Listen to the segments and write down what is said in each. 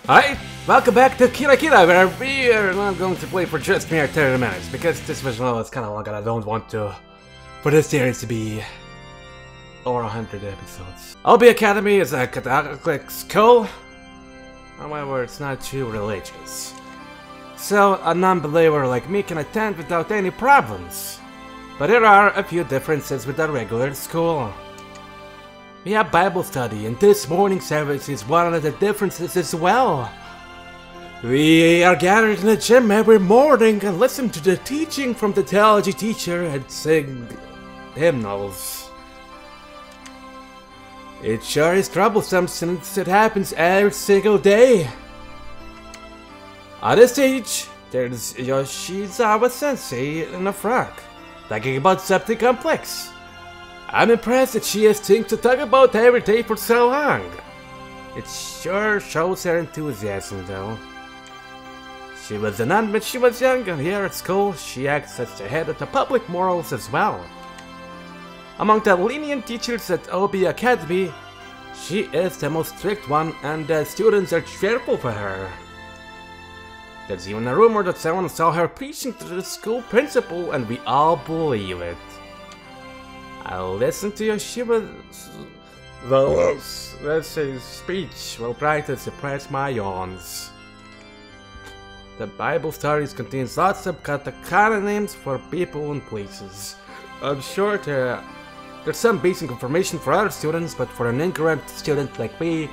Hi, welcome back to Kira Kira, where we are not going to play for just mere 30 minutes, because this visual is kind of long and I don't want for this series to be over 100 episodes. Obi Academy is a Catholic school, however it's not too religious. So a non-believer like me can attend without any problems. But there are a few differences with our regular school. We have Bible study, and this morning service is one of the differences as well. We are gathered in the gym every morning and listen to the teaching from the theology teacher and sing hymnals. It sure is troublesome since it happens every single day. On the stage, there's Yoshizawa Sensei in a frock, talking about something complex. I'm impressed that she has things to talk about every day for so long. It sure shows her enthusiasm though. She was a nun when she was young, and here at school she acts as the head of the public morals as well. Among the lenient teachers at Obi Academy, she is the most strict one, and the students are cheerful for her. There's even a rumor that someone saw her preaching to the school principal, and we all believe it. I'll listen to Yoshizawa's speech while trying to suppress my yawns. The Bible studies contains lots of katakana names for people and places. I'm sure there's some basic information for other students, but for an ignorant student like me,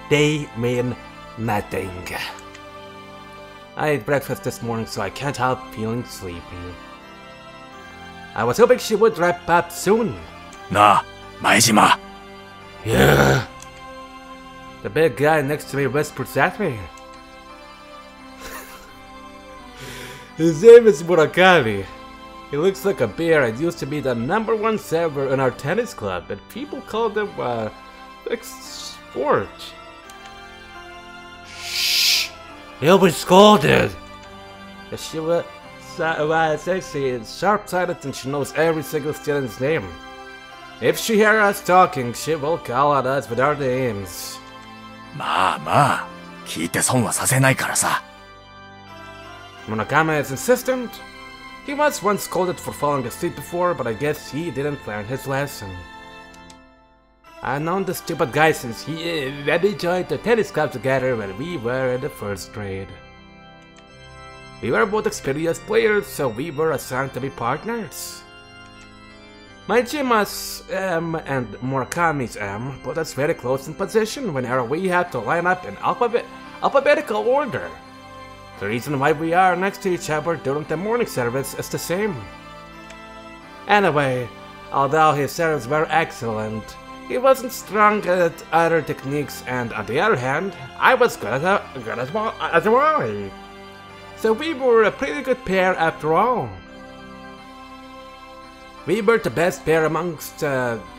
they mean nothing. I ate breakfast this morning, so I can't help feeling sleepy. I was hoping she would wrap up soon. Nah, Maejima. Yeah. The big guy next to me whispers at me. His name is Murakami. He looks like a bear and used to be the #1 server in our tennis club, and people called him sport. Shh! He'll be scolded. Yoshizawa Sensei is sharp-sighted and she knows every single student's name. If she hears us talking, she will call at us with our names. まあ、聞いて損はさせないからさ。Murakami is insistent. He was once scolded for falling asleep before, but I guess he didn't learn his lesson. I've known this stupid guy since when we joined the tennis club together when we were in the 1st grade. We were both experienced players, so we were assigned to be partners. My Jima's M and Murakami's M put us very close in position whenever we had to line up in alphabetical order. The reason why we are next to each other during the morning service is the same. Anyway, although his serves were excellent, he wasn't strong at other techniques, and on the other hand, I was good as well. So we were a pretty good pair after all. We were the best pair amongst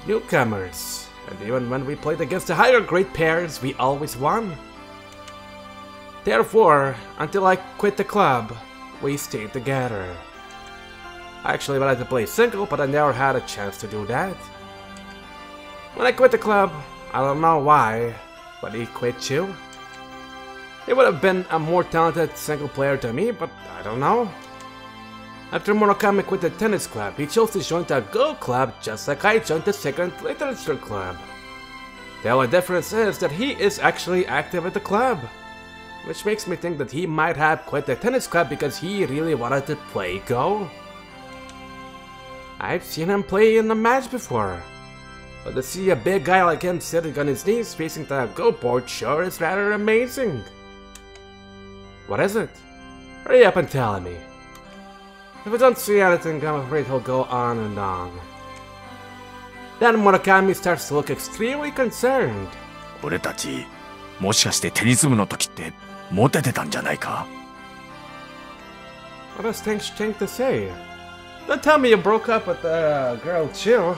newcomers, and even when we played against the higher grade pairs, we always won. Therefore, until I quit the club, we stayed together. I actually wanted to play single, but I never had a chance to do that. When I quit the club, I don't know why, but he quit too. He would have been a more talented single player than me, but I don't know. After Murakami quit the tennis club, he chose to join the Go Club just like I joined the second literature club. The only difference is that he is actually active at the club, which makes me think that he might have quit the tennis club because he really wanted to play Go. I've seen him play in a match before, but to see a big guy like him sitting on his knees facing the Go board sure is rather amazing. What is it? Hurry up and tell me. If I don't see anything, I'm afraid he'll go on and on. Then Murakami starts to look extremely concerned. 俺たち、もしかしてテニス部の時ってモテてたんじゃないか? What a strange thing to say. Don't tell me you broke up with the girl too.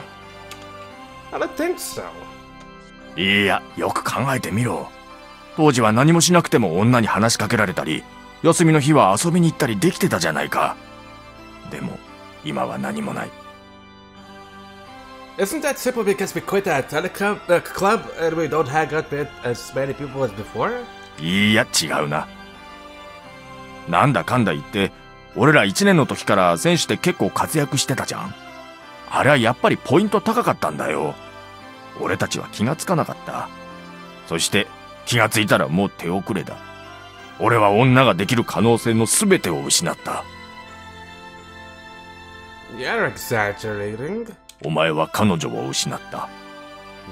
I don't think so. いや、よく考えてみろ。当時は何もしなくても女に話しかけられたり、休みの日は遊びに行ったりできてたじゃないか。でも、今は何もない。Isn't that simply because we quit that club and we don't hang out with as many people as before? いや違うな。なんだかんだ言って俺ら1年の時から選手で結構活躍してたじゃん。あれはやっぱりポイント高かったんだよ。俺たちは気がつかなかった。そして気がついたらもう手遅れだ。俺は女ができる可能性の全てを失った。You're exaggerating. お前は彼女を失った。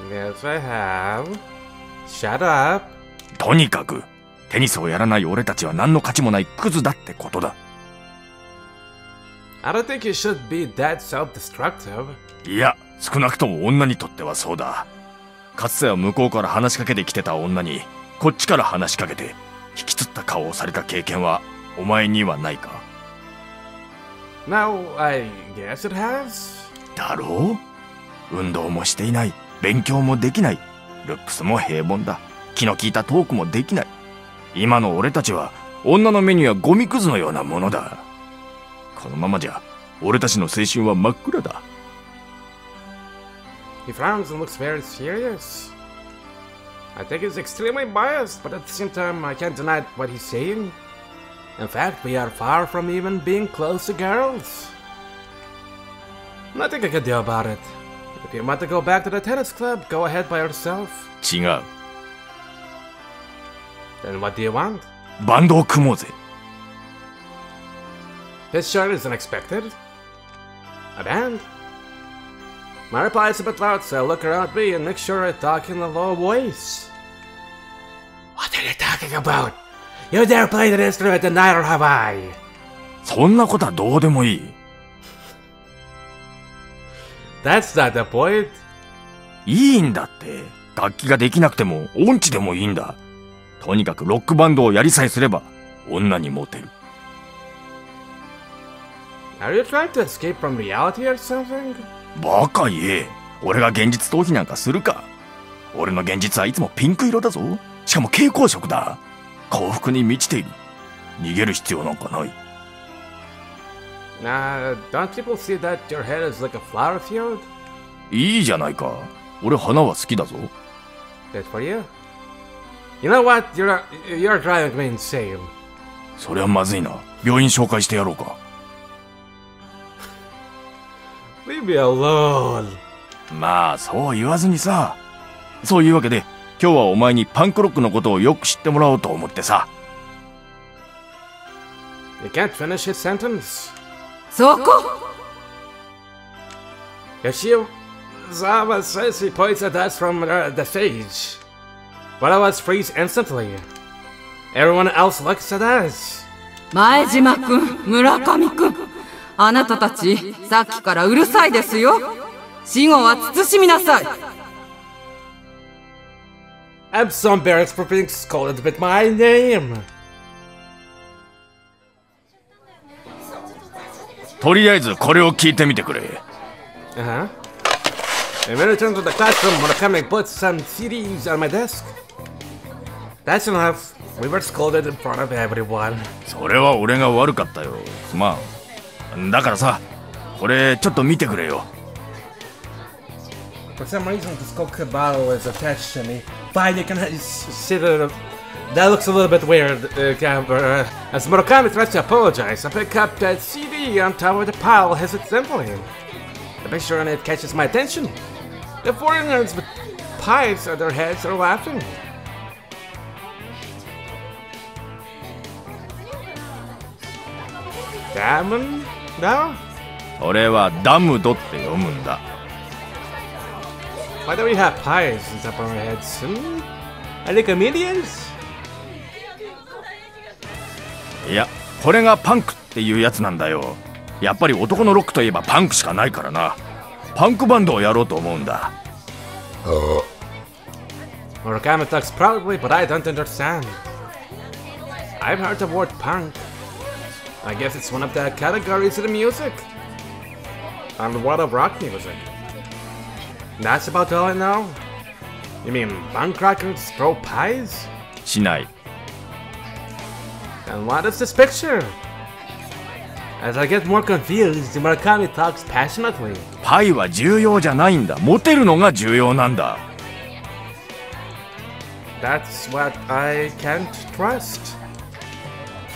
Yes, I have. Shut up. とにかくテニスをやらない俺たちは何の価値もないクズだってことだ。I don't think you should be that self-destructive. いや、少なくとも女にとってはそうだ。かつては向こうから話しかけてきてた女にこっちから話しかけて引きつった顔をされた経験はお前にはないか？ No, I guess it has. だろう？運動もしていない、勉強もできない、ルックスも平凡だ、気の利いたトークもできない。今の俺たちは女の目にはゴミくずのようなものだ。このままじゃ俺たちの青春は真っ暗だ。He frowns and looks very serious. I think he's extremely biased, but at the same time, I can't deny what he's saying. In fact, we are far from even being close to girls. Nothing I can do about it. If you want to go back to the tennis club, go ahead by yourself. 違う。Then what do you want? バンドを組もうぜ。This short is unexpected. A band? My reply is a bit loud, so I look around me and make sure I talk in a low voice. What are you talking about? You dare play that instrument and neither have I. そんなことはどうでもいい。That's not the point. いいんだって。楽器ができなくても音痴でもいいんだ。とにかくロックバンドをやりさえすれば女にモテる。Are you trying to escape from reality or something? バカ言え。俺が現実逃避なんかするか。俺の現実はいつもピンク色だぞ。しかも蛍光色だ。幸福に満ちている。逃げる必要なんかない。Don't people see that your head is like a flower field? いいじゃないか。俺花は好きだぞ。Good for you. You know what? You're driving me insane. そりゃまずいな。病院紹介してやろうか。Leave me alone. まあそう言わずにさ。そういうわけで今日はお前にパンクロックのことをよく知ってもらおうと思ってさ。You can't finish his sentence. そこ。Yoshizama says he points at us from the stage. But I was freeze instantly. Everyone else looks at us. 前島くん、村上くん、あなたたちさっきからうるさいですよ。死後は慎みなさい。I'm so embarrassed for being scolded with my name. とりあえずこれを聞いてみてくれ。Uh-huh. And when I return to the classroom, Murakami puts some CDs on my desk. That's enough. We were scolded in front of everyone. それは俺が悪かったよ。すまん。だからさ、これちょっと見てくれよ。For some reason, this Coke bottle is attached to me. Fine, you can sit it. That looks a little bit weird, as Murakami tries to apologize, I pick up that CD on top of the pile hesitantly. The picture on it catches my attention. The foreigners with pies on their heads are laughing. Damn? No? これはダムドって読むんだ。Why do we have pies on top of our heads? Are they comedians? いや、これがパンクっていうやつなんだよ。やっぱり男のロックといえばパンクしかないからな。パンクバンドをやろうと思うんだ。Murakami talks proudly, but I don't understand. I've heard the word punk. I guess it's one of the categories of the music. And what of rock music? That's about all I know. You mean punk rockers throw pies? しない。And what is this picture? As I get more confused, Murakami talks passionately. パイは重要じゃないんだ。モテるのが重要なんだ。That's what I can't trust.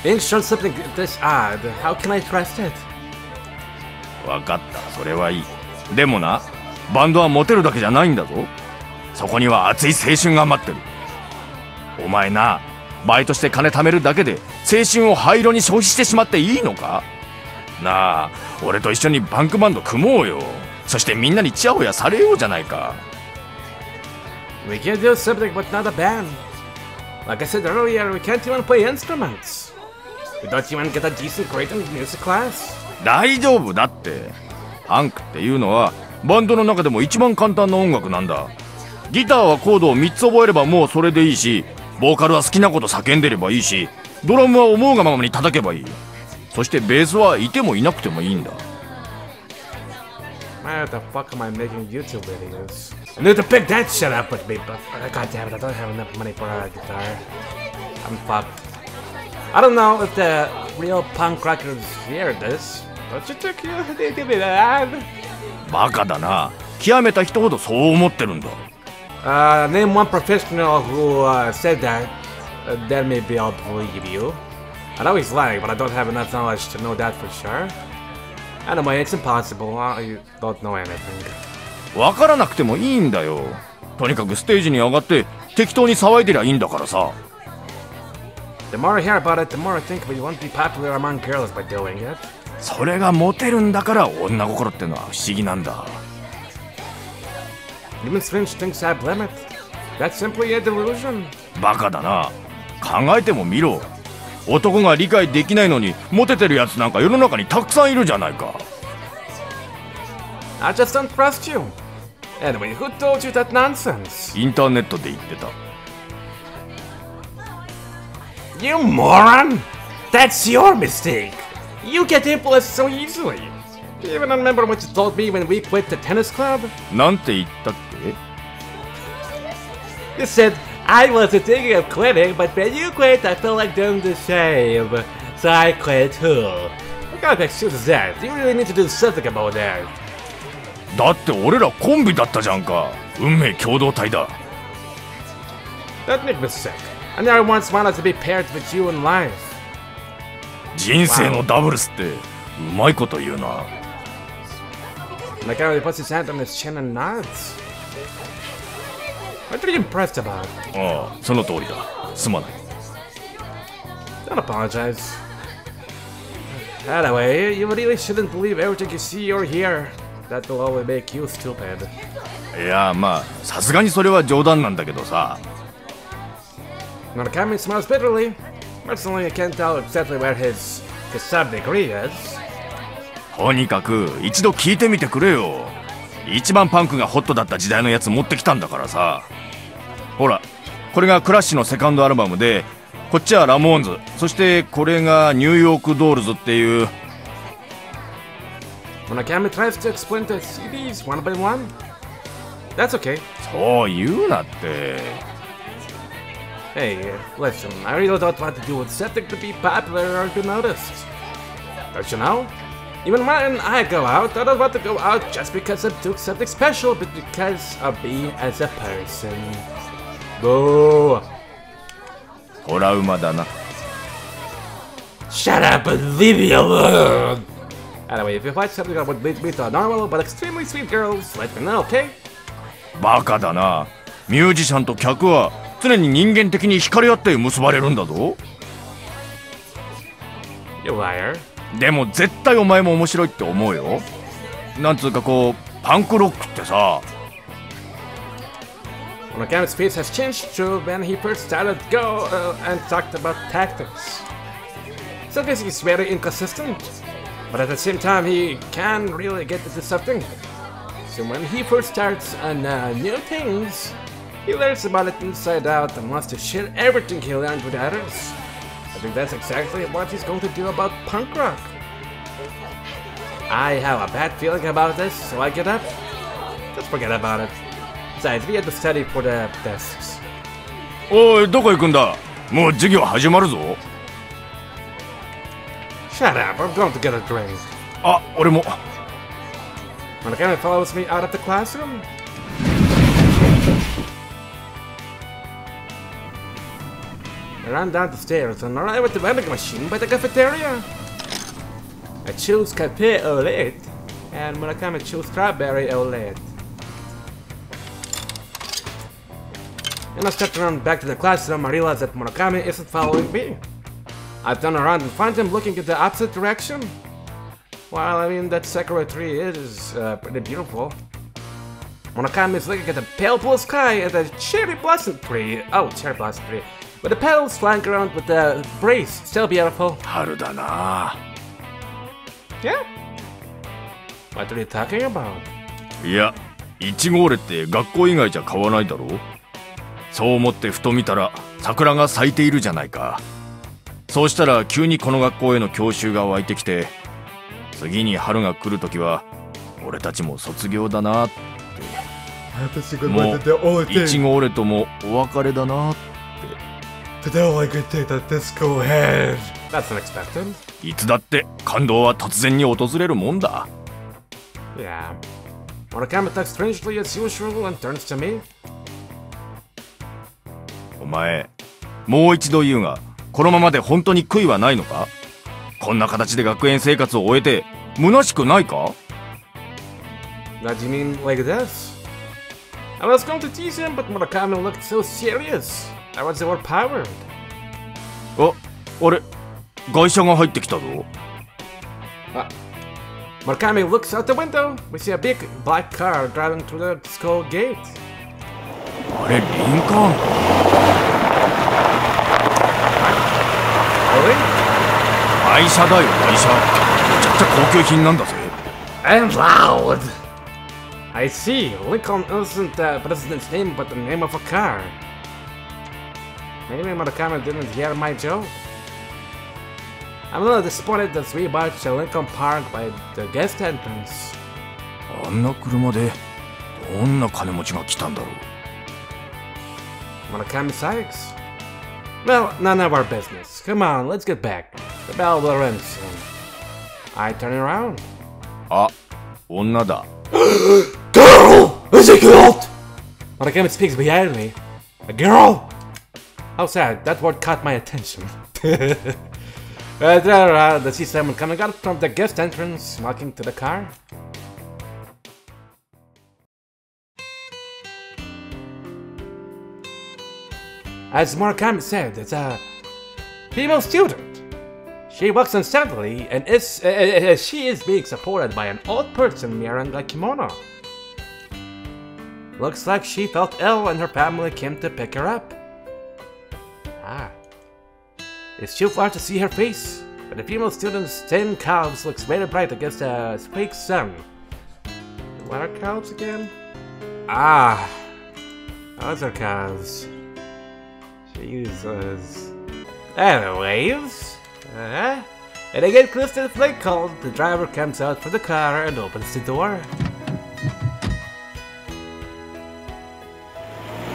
Being shown something this odd, how can I trust it? わかった、それはいい。でもな、バンドはモテるだけじゃないんだぞ。そこには熱い青春が待ってる。お前な、バイトして金貯めるだけで青春を灰色に消費してしまっていいのか？なあ、俺と一緒にパンクバンド組もうよ。そしてみんなにチヤホヤされようじゃないか。We can do something but not a band. Like I said earlier, we can't even play instruments. We don't even get a decent grade in music class. 大丈夫だって。パンクっていうのはバンドの中でも一番簡単な音楽なんだ。ギターはコードを3つ覚えればもうそれでいいし、ボーカルは好きなこと叫んでればいいし、ドラムは思うがままに叩けばいい。そしてベースはいてもいなくてもいいんだ。Why the fuck am I making YouTube videos? I need to pick that shit up with me, but god damn it, I don't have enough money for a guitar. I'm fucked. I don't know if the real punk rockers hear this. Don't you think you need to be that? バカだな。極めた人ほどそう思ってるんだ。Name one professional who said that. Then maybe I'll believe you. I know he's lying, but I don't have enough knowledge to know that for sure. Anyway, it's impossible. You don't know anything. わからなくてもいいんだよ。とにかくステージに上がって適当に騒いでりゃいいんだからさ。The more I hear about it, the more I think we won't be popular among girls by doing it. それがモテるんだから女心ってのは不思議なんだ。Even strange things have limits. That's simply a delusion. バカだな。考えてもみろ。男が理解できないのにモテてるやつなんか世の中にたくさんいるじゃないか。I just don't trust you. Anyway, who told you that nonsense? インターネットで言ってた。You moron! That's your mistake. You get influenced so easily. Do you even remember what you told me when we quit the tennis club? なんて言ったっけ？ You said I wasn't thinking of quitting, but when you quit, I felt like doing the same. So I quit too. What kind of excuse is that? You really need to do something about that. だって俺らコンビだったじゃんか。運命共同体だ。That makes me sick. I never once wanted to be paired with you in life. 人生のダブルスってうまいこと言うな。Like how he puts his hand on his chin and nods. What are you impressed about? ああ、その通りだ。すまない。Don't apologize. Anyway, you really shouldn't believe everything you see or hear. That will only make you stupid. いや、まあ、さすがにそれは冗談なんだけどさ。Murakami smiles bitterly. Personally, I can't tell exactly where his sub-degree is. とにかく一度聞いてみてくれよ。一番パンクがホットだった時代のやつ持ってきたんだからさ。ほら、これがクラッシュのセカンドアルバムで、こっちはラモーンズ、そしてこれがニューヨークドールズっていう。Murakami tries to explain the CDs one by one. That's okay. そう言うなって。Hey, listen, I really don't want to do something to be popular or be noticed. Don't you know? Even when I go out, I don't want to go out just because I'm doing something special, but because of me as a person. Boo! トラウマだな。Shut up and leave me alone! Anyway, if you find something that would lead me to a normal but extremely sweet girls, let me know, okay? バカだな。ミュージシャンと客は常に人間的に惹かれ合って結ばれるんだぞ。You liar. でも絶対お前も面白いって思うよ。なんつうかこうパンクロックってさ。Murakami's face has changed too when he first started and talked about tactics. Some days he's very inconsistent, but at the same time he can really get into something. So when he first starts on new things, he learns about it inside out and wants to share everything he learned with others. I think that's exactly what he's going to do about punk rock. I have a bad feeling about this, so I get up. Just forget about it. Besides, we had to study for the tests. おい、どこ行くんだ？もう授業始まるぞ。Shut up, I'm going to get a drink. あ、俺も。Murakami follows me out of the classroom. I ran down the stairs and arrived at the vending machine by the cafeteria. I chose cafe au lait, and Murakami chose strawberry au lait. And I stepped around back to the classroom. I realized that Murakami isn't following me. I turn around and find him looking in the opposite direction. Well, I mean, that sakura tree is pretty beautiful. Murakami is looking at the pale blue sky and the cherry blossom tree. Oh, cherry blossom tree. With the petals flying around with the breeze. Still beautiful. Haru da na. Yeah? What are you talking about? いや、イチゴオレって学校以外じゃ買わないだろう。そう思ってふと見たら桜が咲いているじゃないか。そうしたら急にこの学校への郷愁が湧いてきて、次に春が来るときは俺たちも卒業だなって。もうイチゴオレともお別れだなって。The only good thing that this school has. That's unexpected. いつだって感動は突然に訪れるもんだ。Yeah. Murakami talks strangely as usual and turns to me. お前、もう一度言うが、このままで本当に悔いはないのか？こんな形で学園生活を終えて虚しくないか？ What do you mean like this? I was going to tease him, but Murakami looked so serious. I was overpowered. あれ、外車が入ってきたぞ。Murakami looks out the window. We see a big black car driving through the school gate. あれ、リンカーンか。Really? 愛車だよ、愛車。めちゃくちゃ高級品なんだぜ。And loud. I see. Lincoln isn't the president's name, but the name of a car. Maybe Murakami didn't hear my joke. I'm a little disappointed as we watched the Lincoln Park by the guest entrance. あんな車でどんな金持ちが来たんだろう。Murakami sighs. Well, none of our business. Come on, let's get back. The bell will ring soon. I turn around. あ、女だ。Girl! Is it girl? Murakami speaks behind me. A girl? How sad. That word caught my attention. I turn around and see someone coming out from the guest entrance, walking to the car. As Murakami said, it's a female student. She walks unsteadily and she is being supported by an old person wearing a kimono. Looks like she felt ill and her family came to pick her up. Ah. It's too far to see her face, but the female student's thin calves looks very bright against the fake sun. What are calves again? Ah. Those are calves. Jesus. Anyways, and I get close to the flight call. The driver comes out from the car and opens the door.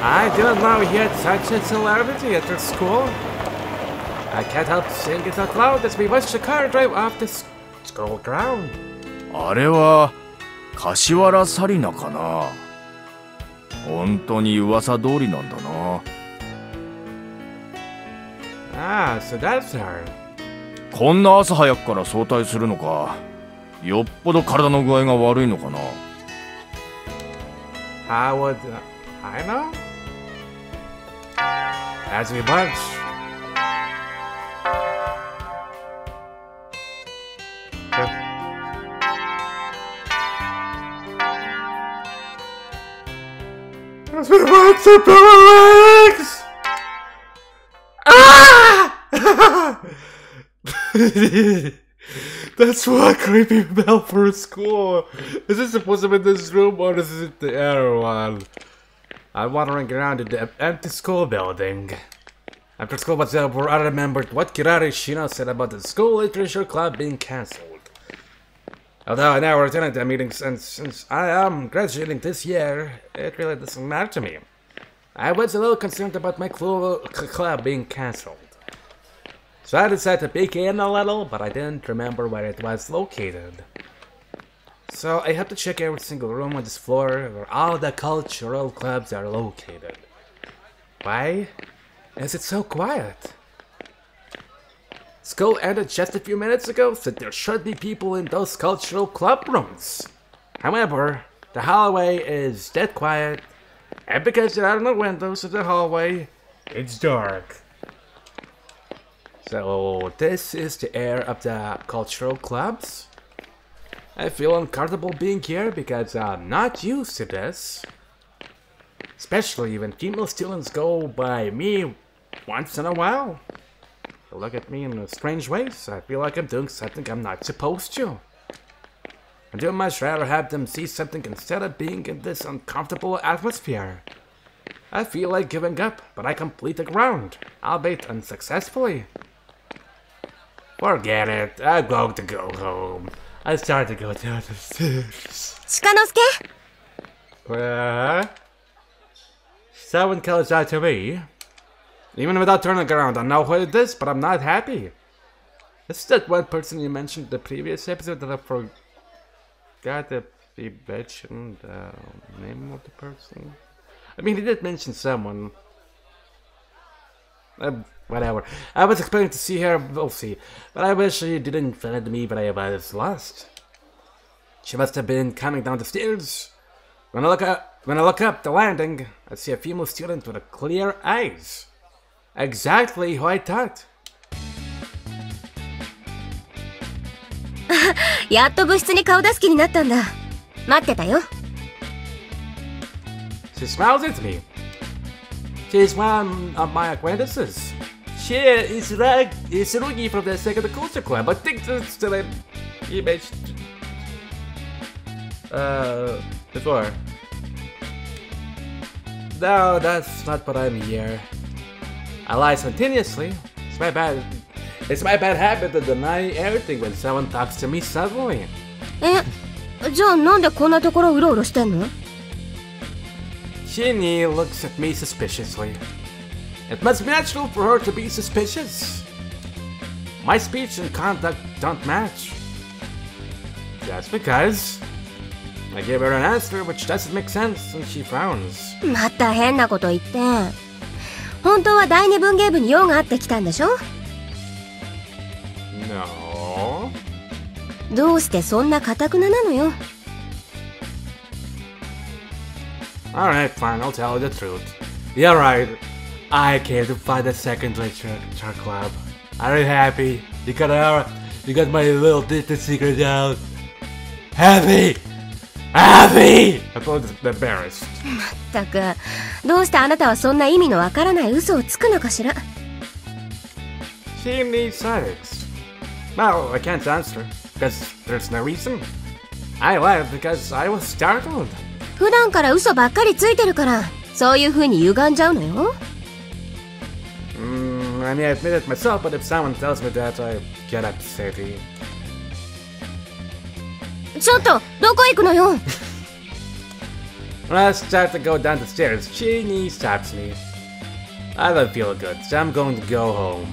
I didn't know he had such a celebrity at our school. I can't help saying it out loud as we watch the car drive off the school ground. あれは柏原紗理奈かな。本当に噂通りなんだな。Ah, so that's her. こんな朝早くから早退するのか。よっぽど体の具合が悪いのかな。How would I know? As we watch. As we watch the legs. Ah! That's one creepy bell for a school. Is it supposed to be this room or is it the other one? I'm wandering around in the empty school building. After school was over, I remembered what Kirari Shino said about the school literature club being cancelled. Although I never attended the meeting since I am graduating this year, it really doesn't matter to me. I was a little concerned about my club being cancelled. So I decided to peek in a little, but I didn't remember where it was located. So I had to check every single room on this floor where all the cultural clubs are located. Why is it so quiet? School ended just a few minutes ago, so there should be people in those cultural club rooms. However, the hallway is dead quiet, and because there are no windows in the hallway, it's dark. So this is the air of the cultural clubs. I feel uncomfortable being here because I'm not used to this. Especially when female students go by me once in a while. They look at me in strange ways. I feel like I'm doing something I'm not supposed to. I'd much rather have them see something instead of being in this uncomfortable atmosphere. I feel like giving up, but I complete the round, albeit unsuccessfully. Forget it, I'm going to go home. I start to go down the stairs. Shikanosuke? Someone calls out to me. Even without turning around, I know who it is, but I'm not happy. It's that one person you mentioned in the previous episode that I forgot to be mentioned the name of the person. I mean, he did mention someone. Whatever. I was expecting to see her, we'll see. But I wish she didn't find me, but I was lost. She must have been coming down the stairs. When I look up the landing, I see a female student with clear eyes. Exactly who I thought. やっと部室に顔出す気になったんだ。待ってたよ。She smiles at me. She's one of my acquaintances. She is Rugi from the second culture club. I think that's the image before. No, that's not what I'm here. I lie spontaneously. It's my bad habit to deny everything when someone talks to me suddenly. じゃあなんでこんなところうろうろしてんの？ Shinny looks at me suspiciously. It must be natural for her to be suspicious. My speech and conduct don't match. Just because I give her an answer which doesn't make sense and she frowns. また変なこと言って。本当は第二文芸部に用があってきたんでしょ？ No. どうしてそんな堅くななのよ。 Alright, fine, I'll tell you the truth. You're right. I came to find the second lecture club. Are you happy? You got my little distant secret out. Happy! Happy! I felt embarrassed. まったく、どうしてあなたはそんな意味のわからない嘘をつくのかしら。 She needs silence. Well, I can't answer, because there's no reason. I laughed because I was startled. 普段から嘘ばっかりついてるから、そういう風に歪んじゃうのよ。I may admit it myself, but if someone tells me that, I get upset. ちょっと、どこ行くのよ。When I start to go down the stairs, Chinny stops me. I don't feel good, so I'm going to go home.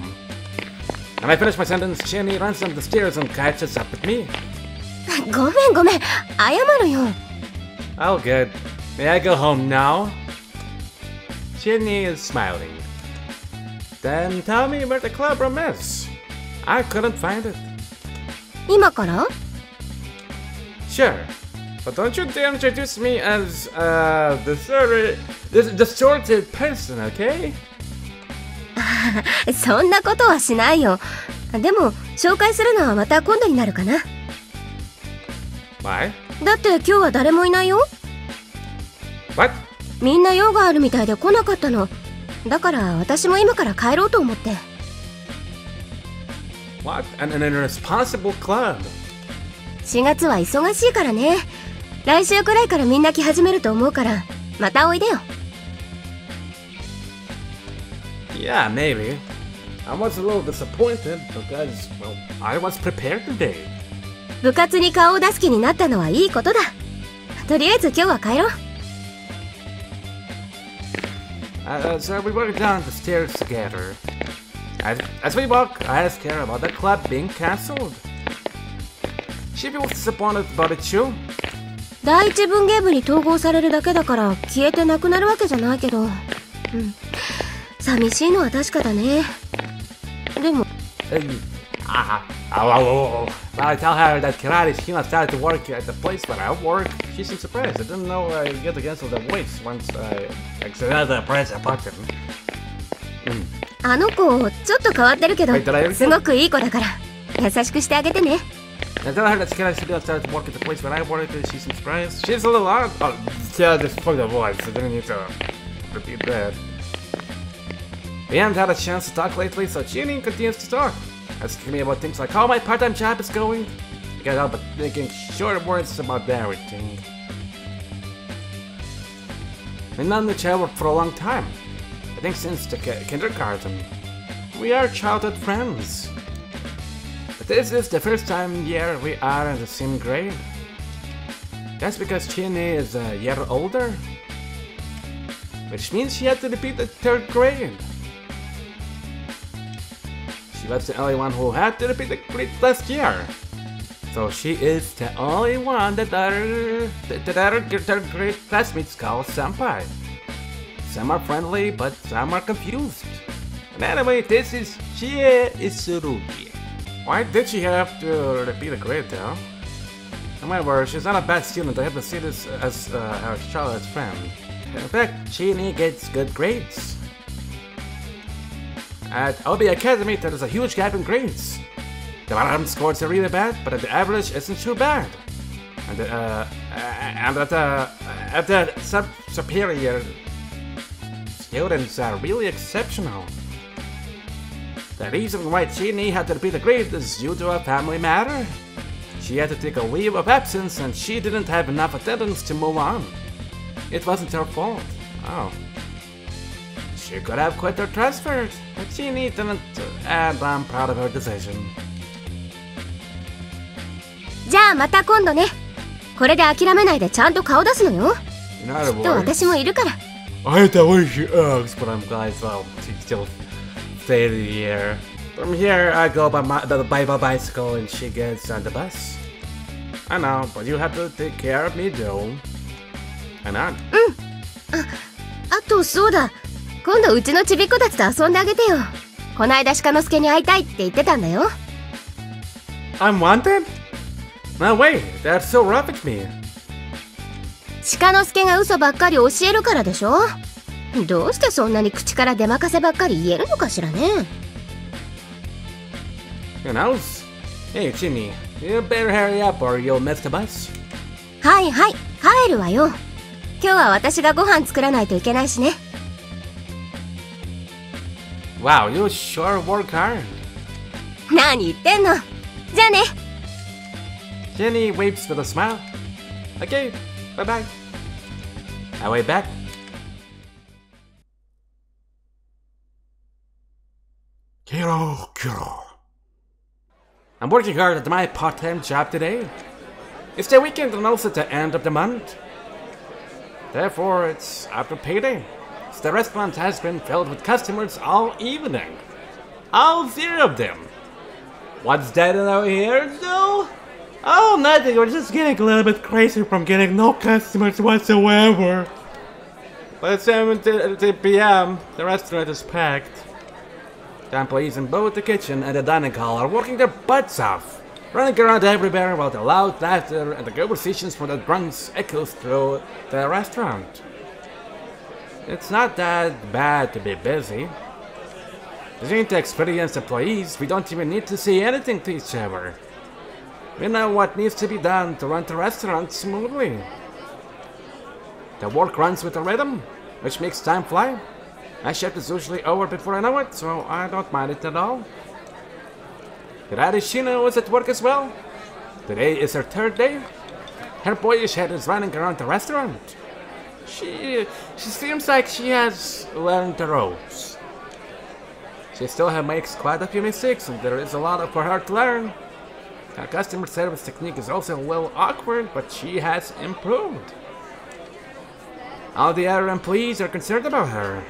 When I finish my sentence, Chinny runs down the stairs and catches up with me. ごめんごめん、謝るよ。Oh, good. May I go home now? Chinny is smiling. Then tell me where the club room is. I couldn't find it. 今から？ Sure. But don't you dare introduce me as, distorted person, okay? そんなことはしないよ。でも、紹介するのはまた今度になるかな。Why? だって今日は誰もいないよ。 What? みんな用があるみたいで来なかったの。だから私も今から帰ろうと思って。 What? An irresponsible club. 4月は忙しいからね。来週くらいからみんな来始めると思うから、またおいでよ。 Yeah, maybe. I was a little disappointed because, well, I was prepared today. 部活に顔を出す気になったのはいいことだ。とりあえず今日は帰ろう。So we walked down the stairs together. As we walk, I asked her about the club being cancelled. She feels disappointed about it too. 第一文芸部に統合されるだけだから消えてなくなるわけじゃないけど、寂しいのは確かだね。でも、I tell her that karate Sheena started to work at the place where I work. She seems surprised. I didn't know I get against the weights once I accidentally pressed a button. あの子ちょっと変わってるけど、すごくいい子だから優しくしてあげてね。I tell her that karate Sheena started to work at the place where I work. She seems surprised. She's a little odd. Oh, yeah, just fuck the voice. I didn't need to repeat that. We haven't had a chance to talk lately, so Jeannie continues to talk, asking me about things like how my part-time job is going. I can't help but thinking short words about everything. We've known each other for a long time. I think since the kindergarten. We are childhood friends. But this is the first time year we are in the same grade. That's because Jeannie is a year older, which means she had to repeat the 3rd grade. She was the only one who had to repeat the grade last year. So she is the only one that other 3rd grade classmates call senpai. Some are friendly, but some are confused. And anyway, this is Chie Isurugi. Why did she have to repeat a grade though? However, she's not a bad student. I have to see this as her childhood friend. In fact, Jeannie gets good grades. At OB Academy, there is a huge gap in grades. The bottom scores are really bad, but the average isn't too bad. And at the superior, students are really exceptional. The reason why Jeannie had to repeat the grade is due to a family matter. She had to take a leave of absence and she didn't have enough attendance to move on. It wasn't her fault. Oh. She could have quit or transferred, but Jeannie didn't, and I'm proud of her decision. じゃあまた今度ね。これで諦めないでちゃんと顔出すのよ。きっと私もいるから。I hate the way she acts, but I'm glad she still stayed here. From here, I go by the bicycle and she gets on the bus. I know, but you have to take care of me, Joe. I'm not. あとそうだ。今度うちのちびっ子たちと遊んであげてよ。こないだ鹿之助に会いたいって言ってたんだよ。I'm wanted? No way, that's so rough at me. 鹿之助が嘘ばっかり教えるからでしょ。どうしてそんなに口から出まかせばっかり言えるのかしらね。Who knows? Hey, Jimmy, you better hurry up or you'll miss the bus. はいはい、帰るわよ。今日は私がご飯作らないといけないしね。Wow, you sure work hard. 何言ってんの。じゃあね。Jenny waves with a smile. Okay, bye-bye. I wait back. Kiro. I'm working hard at my part-time job today. It's the weekend and also the end of the month. Therefore, it's after payday. So the restaurant has been filled with customers all evening. All 0 of them. What's that over here, Joe? Oh, nothing. We're just getting a little bit crazy from getting no customers whatsoever. By 7 p.m., the restaurant is packed. The employees in both the kitchen and the dining hall are working their butts off, running around everywhere while the loud laughter and the conversations from the drunks echoes through the restaurant. It's not that bad to be busy. Due to experienced employees, we don't even need to say anything to each other. We know what needs to be done to run the restaurant smoothly. The work runs with a rhythm, which makes time fly. My shift is usually over before I know it, so I don't mind it at all. Shino is at work as well. Today is her 3rd day. Her boyish head is running around the restaurant. She seems like she has learned the ropes. She still makes quite a few mistakes, and there is a lot for her to learn. Her customer service technique is also a little awkward, but she has improved. All the other employees are concerned about her,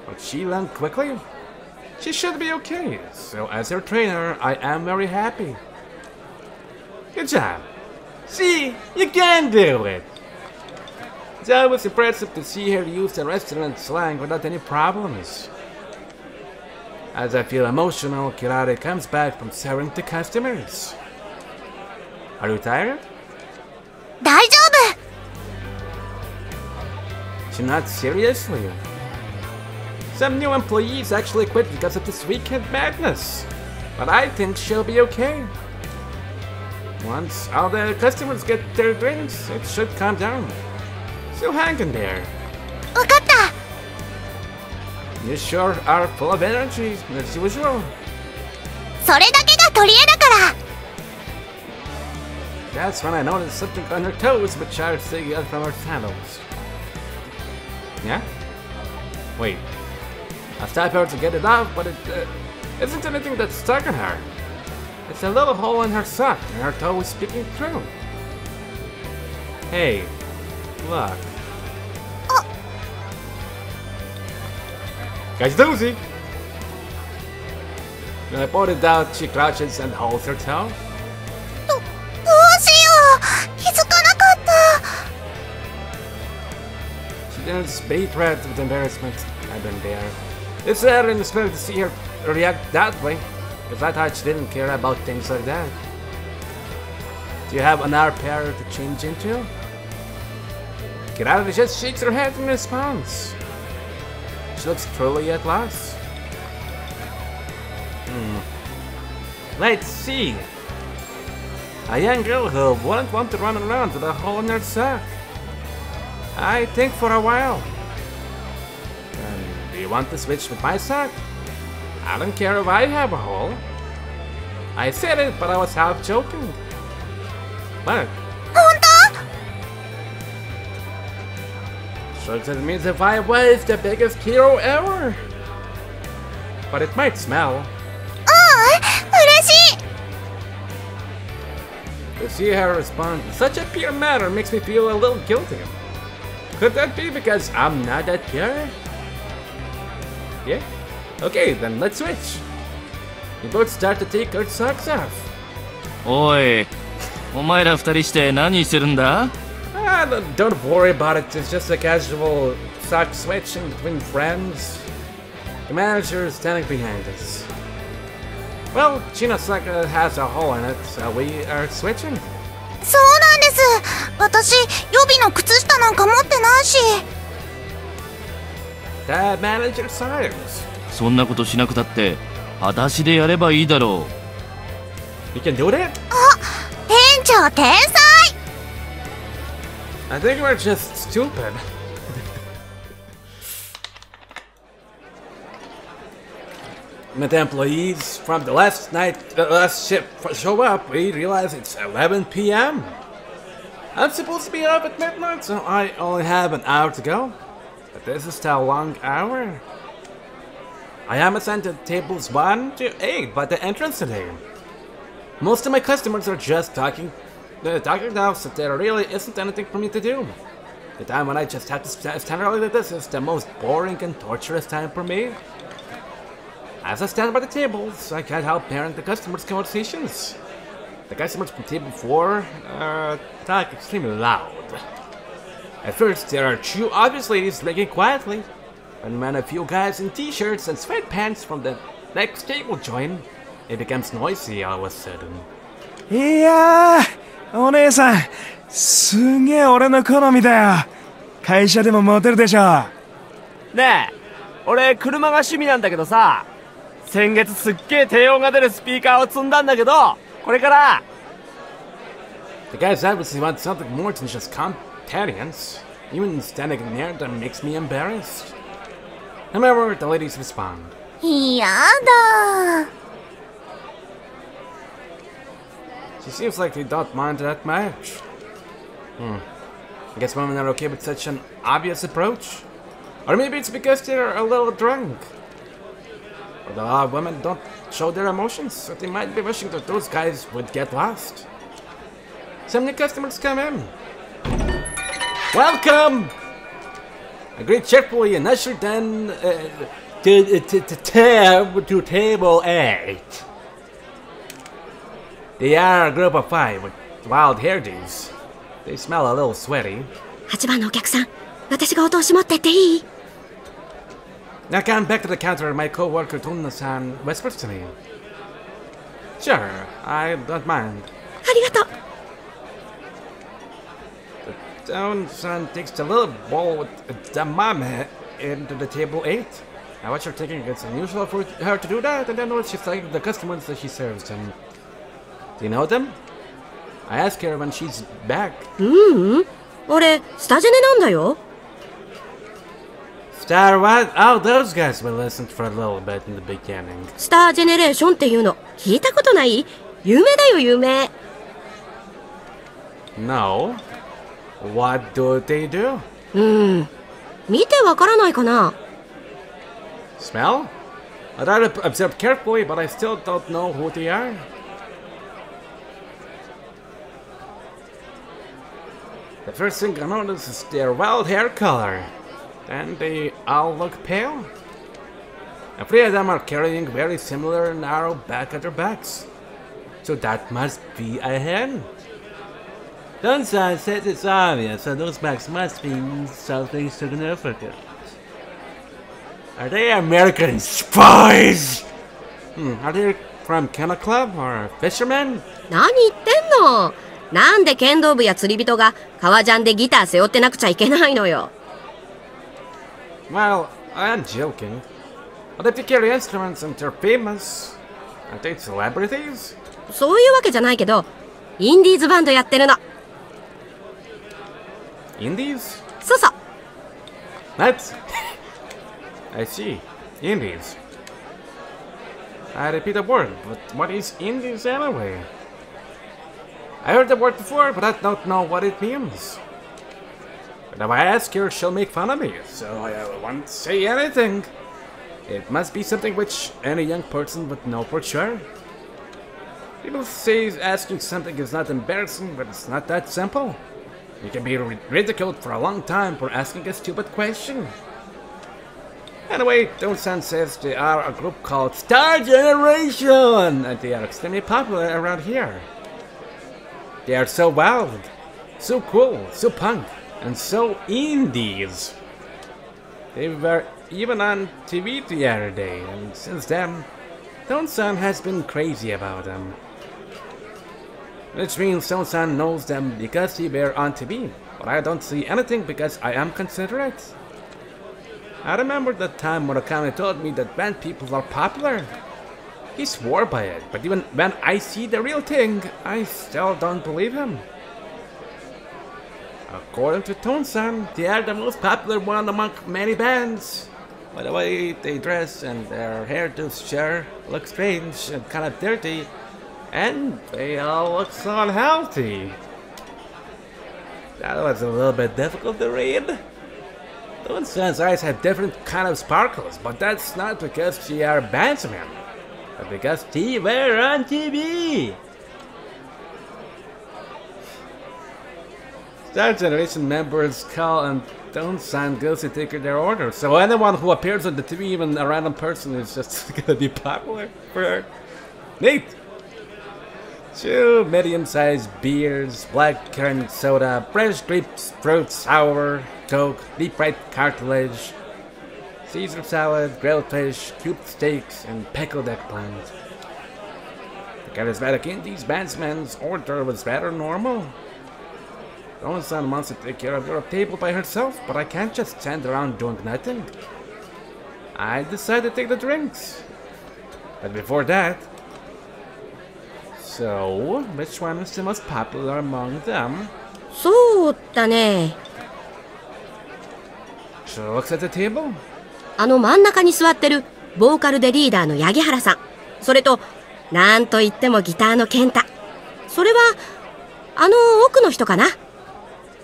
but she learned quickly. She should be okay, so as her trainer, I am very happy. Good job. See, you can do it. It's always impressive to see her use the restaurant slang without any problems. As I feel emotional, Kirare comes back from serving to customers. Are you tired? 大丈夫。 She's not seriously. Some new employees actually quit because of this weekend madness. But I think she'll be okay. Once all the customers get their drinks, it should calm down. Still hang in there. わかった。 You sure are full of energy, as usual. それだけが取り柄だから。 That's when I noticed something on her toes, which are sticking out from her sandals. Yeah? Wait. I stopped her to get it off, but it isn't anything that's stuck in her. It's a little hole in her sock, and her toe is peeking through. Hey, look. Guys, doozy! When I pointed out, she crouches and holds her toe. どうしよう。気づかなかった。 She didn't speak red with embarrassment. I've been there. It's sad and expected to see her react that way, because I thought she didn't care about things like that. Do you have another pair to change into? Kirara just shakes her head in response. She looks truly at loss. Let's see. A young girl who wouldn't want to run around with a hole in her sock. I think for a while. Do you want to switch with my sock? I don't care if I have a hole. I said it, but I was half joking. Look. 本当？ Looks at me as if I was the biggest hero ever. But it might smell. 嬉しい。 To see her respond in such a pure manner makes me feel a little guilty. Could that be because I'm not that pure? Yeah? Okay, then let's switch. We both start to take our socks off. おい、お前ら二人して何してるんだ？ Don't worry about it, it's just a casual sock switching between friends. The manager is standing behind us. Well, China's sock has a hole in it, so we are switching. そうなんです。私、予備の靴下なんか持ってないし。 The manager sighs. そんなことしなくたって裸足でやればいいだろ We can do that? あ、店長天才。 I think we're just stupid. When the employees from the last shift show up, we realize it's 11 p.m. I'm supposed to be up at midnight, so I only have an hour to go. But this is still a long hour. I am assigned to tables 1 to 8 by the entrance today. Most of my customers are just talking now, so there really isn't anything for me to do. The time when I just have to stand early like this is the most boring and torturous time for me. As I stand by the tables, I can't help hearing the customers' conversations. The customers from table 4 talk extremely loud. At first, there are two obvious ladies drinking quietly, and when a few guys in t-shirts and sweatpants from the next table join, it becomes noisy all of a sudden. いやー、お姉さん、すげえ俺の好みだよ。会社でもモテるでしょ。ねえ、俺車が趣味なんだけどさ、先月すっげえ低音が出るスピーカーを積んだんだけど、これから。The guys obviously want something more than just companions. Even standing near them makes me embarrassed. However, the ladies respond. やだ。 She seems like they don't mind that much. I guess women are okay with such an obvious approach. Or maybe it's because they're a little drunk. But a lot of women don't show their emotions, so they might be wishing that those guys would get lost. Some new customers come in. Welcome! I greet cheerfully and usher them to table 8. They are a group of 5 with wild hairdos. They smell a little sweaty. 8番のお客さん、私がお通し持ってっていい？ Now come back to the counter, my co-worker Tonna-san whispers to me. Sure, I don't mind. ありがとう。 Tonna-san takes the little bowl with edamame into the table 8. I watch her taking it's unusual for her to do that, and then notice she's like the customers that she serves them. Do you know them? I ask her when she's back. 俺、スタジェネなんだよ。 Star what? Oh, those guys we listened for a little bit in the beginning. スタージェネレーションっていうの、聞いたことない？有名だよ、有名。 No. What do they do? 見てわからないかな。 Smell? I try to observe carefully, but I still don't know who they are. The first thing I notice is their wild hair color. Then they all look pale. And 3 of them are carrying very similar narrow back at their backs. So that must be a hen. Dunsan says it's obvious, so those backs must be something significant. Are they American spies? Are they from Kennel Club or fishermen? 何言ってんの？なんで剣道部や釣り人が革ジャンでギター背負ってなくちゃいけないのよ。 Well, I'm joking. But if they carry instruments and they're famous, aren't they celebrities? そういうわけじゃないけど、インディーズバンドやってるの。 Indies? そうそう。 That's... I see. Indies. I repeat the word, but what is Indies anyway? I heard the word before, but I don't know what it means. But if I ask her, she'll make fun of me, so I won't say anything. It must be something which any young person would know for sure. People say asking something is not embarrassing, but it's not that simple. You can be ridiculed for a long time for asking a stupid question. Anyway, Don-san says they are a group called Star Generation, and they are extremely popular around here. They are so wild, so cool, so punk, and so indies. They were even on TV the other day, and since then, Don-san has been crazy about them. Which means Don-san knows them because they were on TV, but I don't see anything because I am considerate. I remember the time Murakami told me that band people are popular. He swore by it, but even when I see the real thing, I still don't believe him. According to Don-san, they are the most popular one among many bands. By the way they dress and their hairdos sure look strange and kind of dirty, and they all look so unhealthy. That was a little bit difficult to read. Don-san's eyes have different kind of sparkles, but that's not because they are bandsmen, but because they were on TV. Star Generation members call and Don-san goes to take their order, so anyone who appears on the TV, even a random person, is just gonna be popular for her. Neat! 2 medium-sized beers, black currant soda, fresh grapefruit sour, Coke, deep-fried cartilage, Caesar salad, grilled fish, cubed steaks, and pickled eggplant. The charismatic Indies bandsman's order was rather normal. Don-san wants to take care of your table by herself, but I can't just stand around doing nothing. I decide to take the drinks. But before that... So, which one is the most popular among them? そうだね。 She looks at the table. あの真ん中に座ってるボーカルでリーダーの八木原さん。それと、なんといってもギターの健太。それは、あの奥の人かな。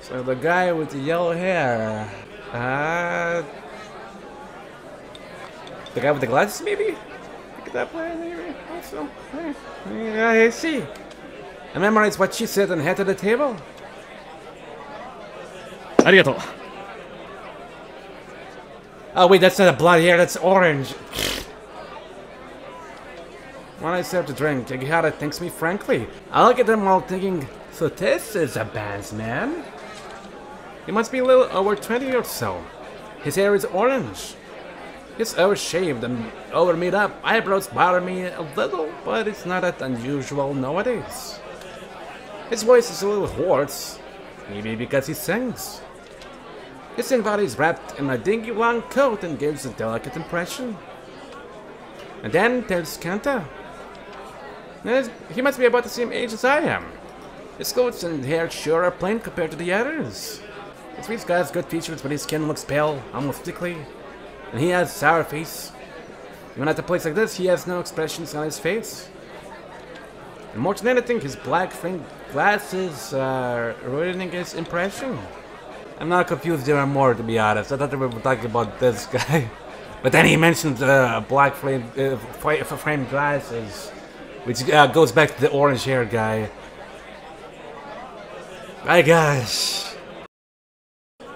So the guy with the yellow hair. The guy with the glasses, maybe? Look at that player, maybe? Also, yeah, I see. I memorized what she said and head to the table. ありがとう。 Oh wait, that's not a blonde hair, that's orange. When I serve the drink, Yagihara thanks me frankly. I look at them while thinking, so this is a bandsman? He must be a little over 20 or so. His hair is orange. His overshaved and over-made up eyebrows bother me a little, but it's not that unusual nowadays. His voice is a little hoarse, maybe because he sings. His thin body is wrapped in a dingy long coat and gives a delicate impression. And then there's Kenta. He must be about the same age as I am. His clothes and hair sure are plain compared to the others. This week's guy has good features, but his skin looks pale, almost sickly. And he has a sour face. Even at a place like this, he has no expressions on his face. And more than anything, his black framed glasses are ruining his impression. I'm not confused anymore, to be honest. I thought we were talking about this guy. But then he mentioned black framed glasses, which goes back to the orange hair guy. My gosh.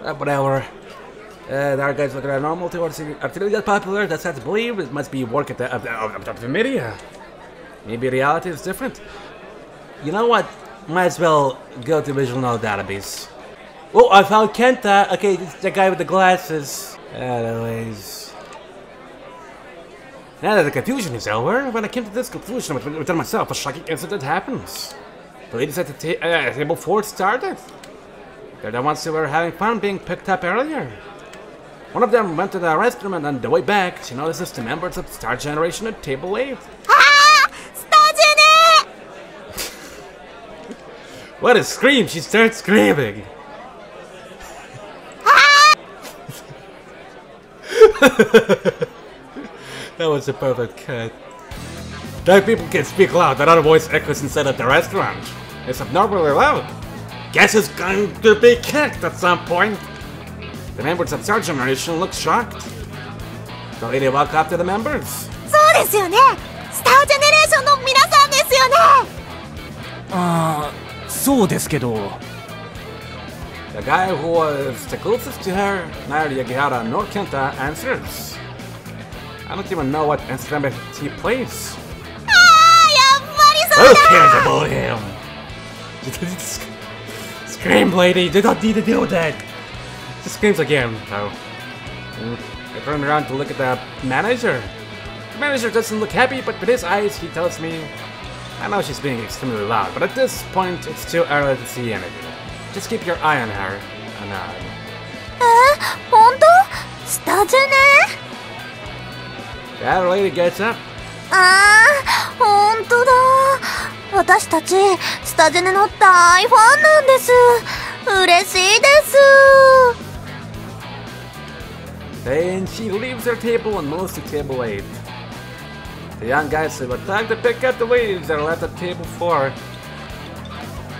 Whatever. Our guys look around normal towards artillery that popular. That's hard to believe. It must be work at the media. Maybe reality is different. You know what? Might as well go to visual note database. Oh, I found Kenta. Okay, this is the guy with the glasses. Anyways. Now that the confusion is over, when I came to this conclusion within myself, a shocking incident happens. The ladies at the table 4 started. They're the ones who were having fun being picked up earlier. One of them went to the restroom, and on the way back, she notices the members of Star Generation at table 8. What a scream! She starts screaming! That was a perfect cut. Dark people can speak loud, but our voice echoes inside of the restaurant. It's abnormally loud. Guess it's going to be kicked at some point. The members of Star Generation look shocked. The lady walked up to the members. そうですよね。スタージェネレーションの皆さんですよね。そうですけど。 The guy who was the closest to her, neither Yagihara nor Kenta, answers. I don't even know what instrument he plays. Who cares about him? Scream, lady! You don't need to do that! She screams again, though. I turn around to look at the manager. The manager doesn't look happy, but with his eyes, he tells me, I know she's being extremely loud, but at this point, it's too early to see anything. Just keep your eye on her.本当？スタジェネ？ That lady gets up. 本当だ。私たちスタジェネの大ファンなんです。嬉しいです。 Then she leaves her table and moves to table 8. The young guys who were trying to pick up the leaves are left at table 4.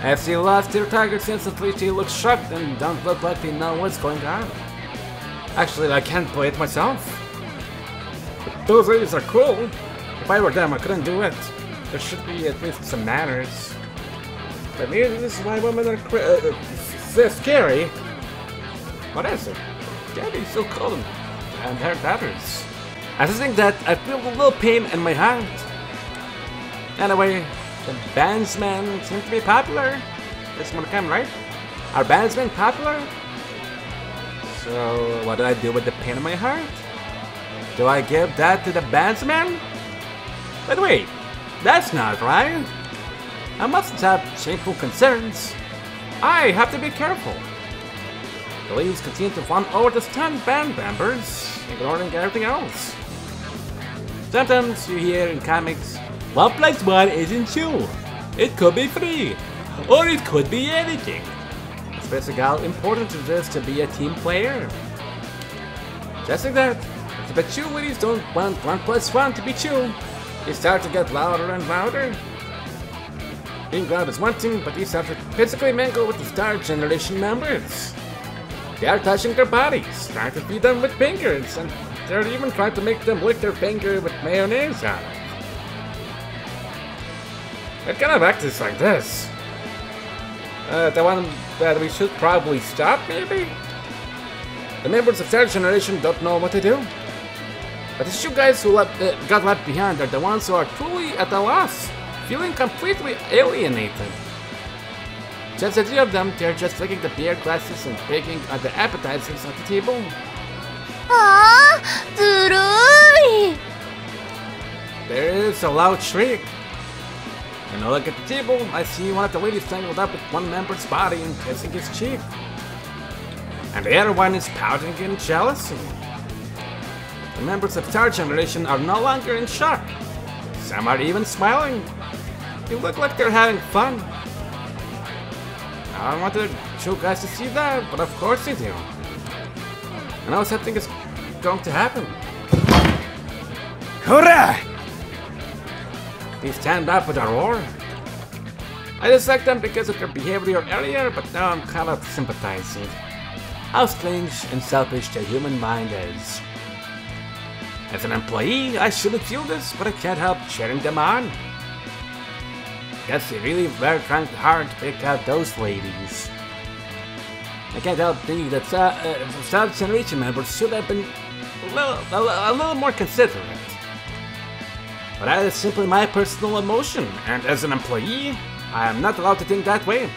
As they lost their targets instantly, they look shocked and don't look like they know what's going on. Actually, I can't play it myself. But those ladies are cool. If I were them, I couldn't do it. There should be at least some manners. But maybe this is why women are so scary. What is it? Gabby's so cold and her daughters. I just think that I feel a little pain in my heart. Anyway, the bandsmen seem to be popular. This one come, right? Are bandsmen popular? So, what do I do with the pain in my heart? Do I give that to the bandsmen? But wait, that's not right. I mustn't have shameful concerns. I have to be careful. The ladies continue to fawn over the stunned band members, ignoring everything else. Sometimes you hear in comics, 1 + 1 isn't 2. It could be 3. Or it could be anything. Especially how important it is to be a team player. Just like that, if the 2 ladies don't want 1 + 1 to be 2, they start to get louder and louder. Being loud is one thing, but they start to physically mingle with the Star Generation members. They are touching their bodies, trying to feed them with fingers, and they're even trying to make them lick their finger with mayonnaise on it. What kind of act is like this? The one that we should probably stop, maybe? The members of Star Generation don't know what to do. But the 2 guys who got left behind are the ones who are truly at a loss, feeling completely alienated. Just the 3 of them, they're just licking the beer glasses and picking at the appetizers at the table. ああ、ずるい。 There is a loud shriek. And I look at the table, I see one of the ladies tangled up with one member's body and kissing his cheek. And the other one is pouting in jealousy. The members of Star Generation are no longer in shock. Some are even smiling. They look like they're having fun. I don't want the two guys to see that, but of course they do. And now something is going to happen. Hurrah! They stand up with a roar. I dislike them because of their behavior earlier, but now I'm kind of sympathizing. How strange and selfish the human mind is. As an employee, I shouldn't feel this, but I can't help cheering them on. Guess they really were trying hard to pick out those ladies. I can't help thinking that South Generation members should have been a little more considerate. But that is simply my personal emotion, and as an employee, I am not allowed to think that way.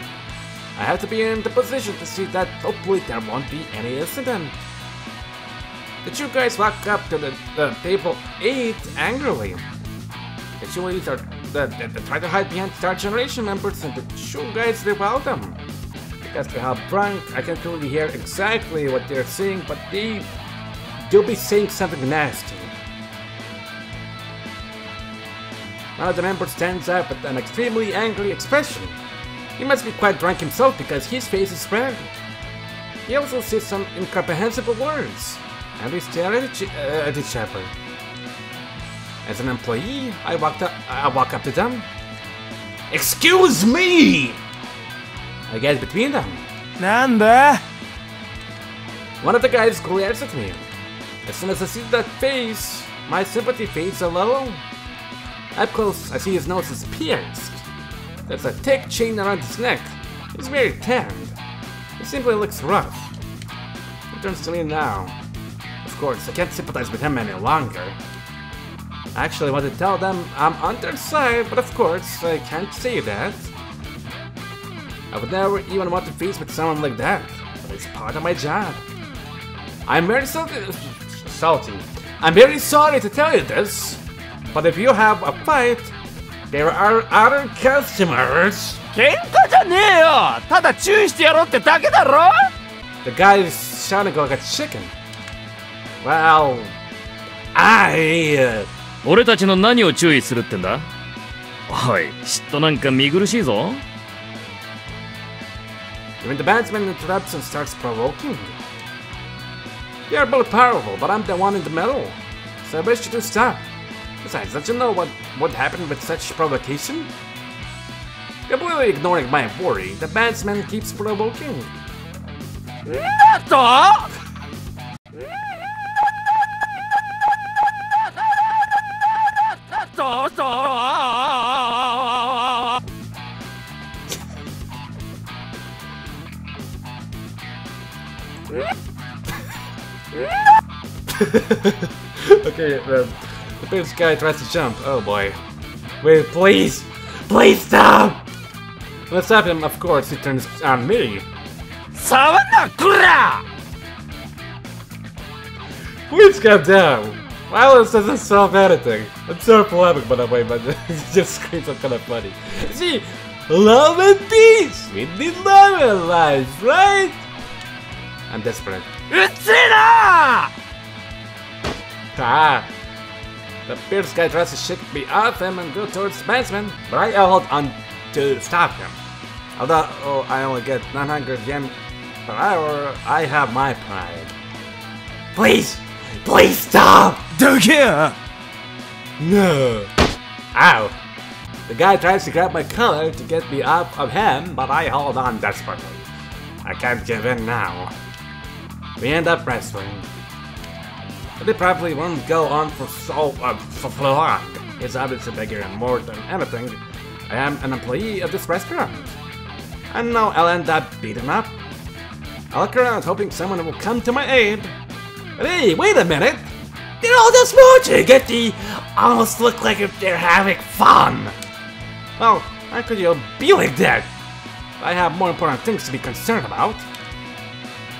I have to be in the position to see that hopefully there won't be any incident. The two guys walk up to the table 8 angrily. The two ladies are they try to hide behind Star Generation members, and the two guys repel them. Because they're half drunk, I can't really hear exactly what they're saying, but they'll be saying something nasty. One of the members stands up with an extremely angry expression. He must be quite drunk himself because his face is red. He also says some incomprehensible words, and we stare at each other. As an employee, I walk up to them. Excuse me! I get between them. Nanda? One of the guys glares at me. As soon as I see that face, my sympathy fades a little. Up close, I see his nose is pierced. There's a thick chain around his neck. He's very tanned. He simply looks rough. He turns to me now. Of course, I can't sympathize with him any longer. I actually want to tell them I'm on their side, but of course, I can't say that. I would never even want to face with someone like that, but it's part of my job. I'm very salty. I'm very sorry to tell you this, but if you have a fight, there are other customers. 喧嘩じゃねえよ。ただ注意してやろうってだけだろ。 The guy is sounding like a chicken. Well, 俺たちの何を注意するってんだ。おい、嫉妬なんか見苦しいぞ。 Even the bandsman interrupts and starts provoking. They are both powerful, but I'm the one in the middle, so I wish you to stop. Besides, don't you know what happened with such provocation? Completely ignoring my worry, the bandsman keeps provoking. なんとOkay, the first guy tries to jump. Oh boy. Wait, please! Please stop! Let's stop him, of course, he turns on me. 触んなこら Please calm down! Violence doesn't solve anything. I'm so polemic by the way, but it just screams so kind of funny. See, love and peace! We need love in life, right? I'm desperate. うっせえな Ah! The fierce guy tries to shake me off him and go towards the bandsman, but I hold on to stop him. Although I only get 900 yen per hour, I have my pride. Please! Please stop! Do care! No! Ow! The guy tries to grab my collar to get me off of him, but I hold on desperately. I can't give in now. We end up wrestling. But it probably won't go on for so long. It's obviously bigger and more than anything. I am an employee of this restaurant. I know I'll end up beaten up. I look around hoping someone will come to my aid. But hey, wait a minute! They're all just watching at the almost look like if they're having fun. Well, how could you be like that? I have more important things to be concerned about.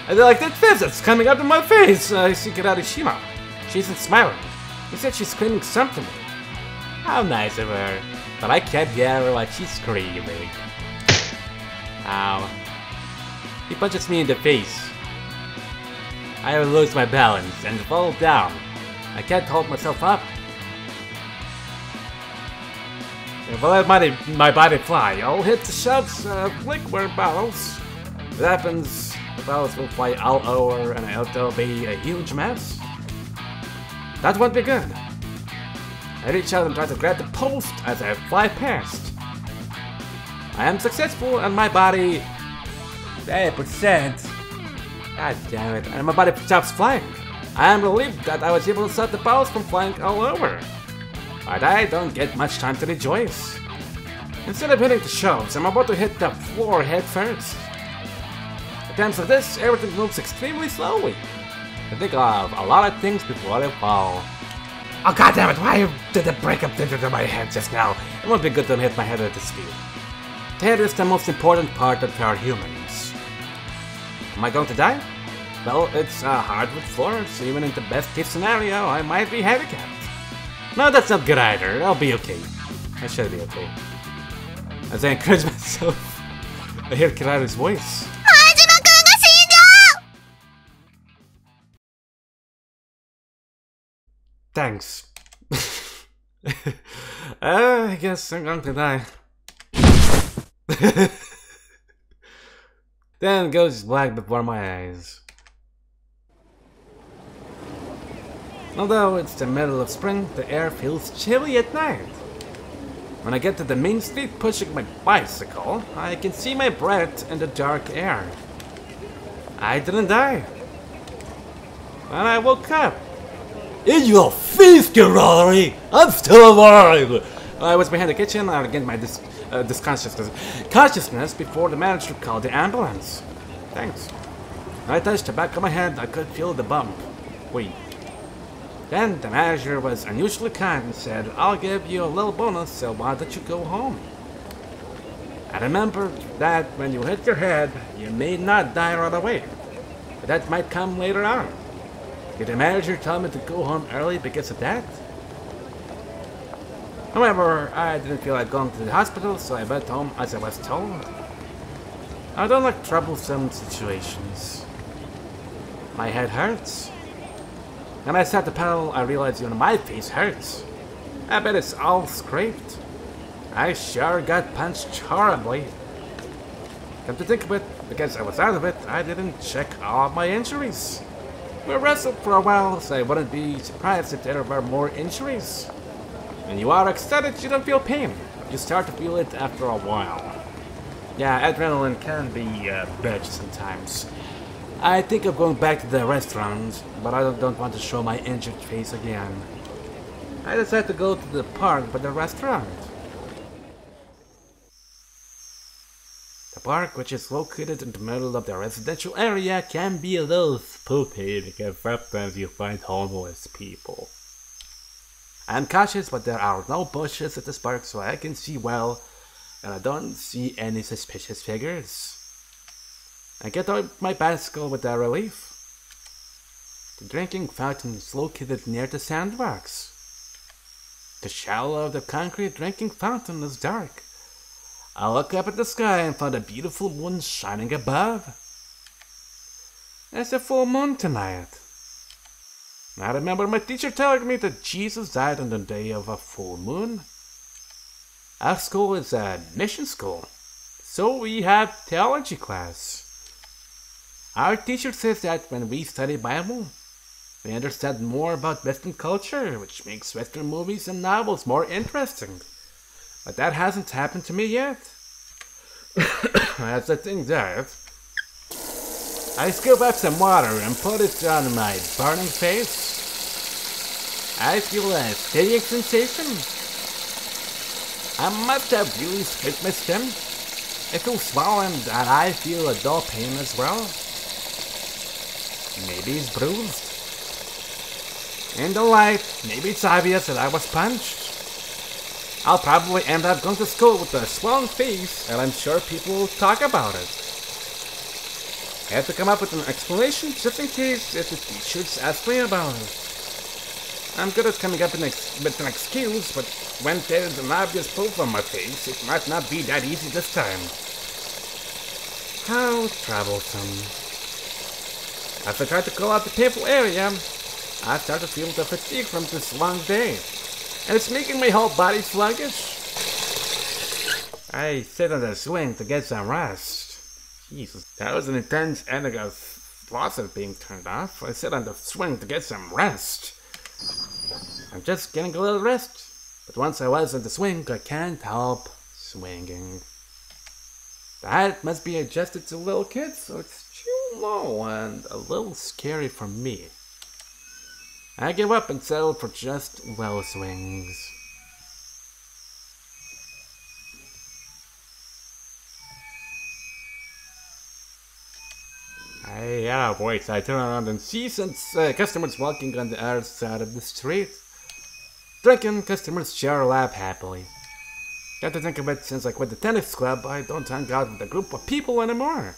And they're like, that visit's coming out of my face. I see Kirarishima. She isn't smiling. He said she's screaming something. How nice of her. But I can't hear what she's screaming. Ow. He punches me in the face. I will lose my balance and fall down. I can't hold myself up. If I let my body fly, I'll hit the shelves of liquor bottles. If it happens, the bottles will fly all over and it'll be a huge mess. That won't be good. I reach out and try to grab the post as I fly past. I am successful and my body... 8%. God damn it, and my body stops flying. I am relieved that I was able to stop the bottles from flying all over. But I don't get much time to rejoice. Instead of hitting the shelves, I'm about to hit the floor head first. At times like this, everything moves extremely slowly. I think of a lot of things before they fall. Oh goddammit, why did it break up into my head just now? It won't be good to hit my head at this speed. The head is the most important part of our humans. Am I going to die? Well, it's a hardwood floor, so even in the best case scenario, I might be handicapped. No, that's not good either. I'll be okay. I should be okay. As I encourage myself, I hear Kiraru's voice. Thanks. I guess I'm going to die. Then goes black before my eyes. Although it's the middle of spring, the air feels chilly at night. When I get to the main street pushing my bicycle, I can see my breath in the dark air. I didn't die. And I woke up. In your face, Kirari! I'm still alive! I was behind the kitchen, I regained my consciousness before the manager called the ambulance. Thanks. When I touched the back of my head, I could feel the bump. Wait. Then the manager was unusually kind and said, I'll give you a little bonus, so why don't you go home? I remember that when you hit your head, you may not die right away, but that might come later on. Did the manager tell me to go home early because of that? However, I didn't feel like going to the hospital, so I went home as I was told. I don't like troublesome situations. My head hurts. When I sat the pedal, I realized even my face hurts. I bet it's all scraped. I sure got punched horribly. Come to think of it, because I was out of it, I didn't check all my injuries. We wrestled for a while, so I wouldn't be surprised if there were more injuries. When you are excited, you don't feel pain. You start to feel it after a while. Yeah, adrenaline can be a bitch sometimes. I think of going back to the restaurant, but I don't want to show my injured face again. I decided to go to the park by the restaurant. The park, which is located in the middle of the residential area, can be a little spooky because sometimes you find homeless people. I'm cautious, but there are no bushes at this park, so I can see well, and I don't see any suspicious figures. I get out my bicycle with a relief. The drinking fountain is located near the sandbox. The shallow of the concrete drinking fountain is dark. I look up at the sky and find a beautiful moon shining above. It's a full moon tonight. I remember my teacher telling me that Jesus died on the day of a full moon. Our school is a mission school, so we have theology class. Our teacher says that when we study Bible, we understand more about Western culture, which makes Western movies and novels more interesting. But that hasn't happened to me yet. As the thing does, I scoop up some water and put it on my burning face. I feel a stinging sensation. I must have really scraped my skin. It feels swollen and I feel a dull pain as well. Maybe it's bruised. In the light, maybe it's obvious that I was punched. I'll probably end up going to school with a swollen face, and I'm sure people will talk about it. I have to come up with an explanation just in case if the teachers ask me about it. I'm good at coming up with an excuse, but when there's an obvious proof on my face, it might not be that easy this time. How troublesome. As I try to call out the painful area, I start to feel the fatigue from this long day, and it's making my whole body sluggish. I sit on the swing to get some rest. Jesus, that was an intense ending of faucet being turned off. I sit on the swing to get some rest. I'm just getting a little rest, but once I was on the swing, I can't help swinging. The height must be adjusted to little kids, so it's too low and a little scary for me. I give up and settle for just low swings. Yeah, boys, I turn around and see some customers walking on the other side of the street. Drunken customers share a laugh happily. Got to think of it, since I quit the tennis club, I don't hang out with a group of people anymore.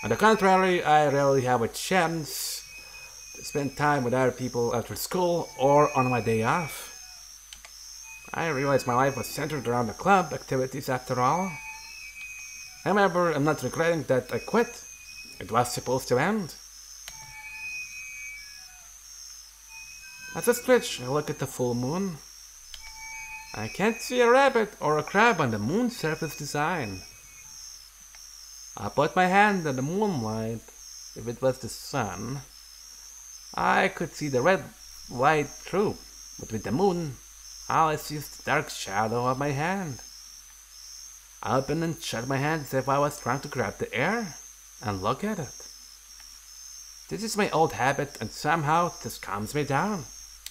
On the contrary, I rarely have a chance to spend time with other people after school or on my day off. I realized my life was centered around the club activities after all. However, I'm not regretting that I quit. It was supposed to end. As I stretch, I look at the full moon. I can't see a rabbit or a crab on the moon's surface design. I put my hand in the moonlight. If it was the sun, I could see the red light through, but with the moon, all I see is the dark shadow of my hand. I open and shut my hand as if I was trying to grab the air and look at it. This is my old habit, and somehow this calms me down.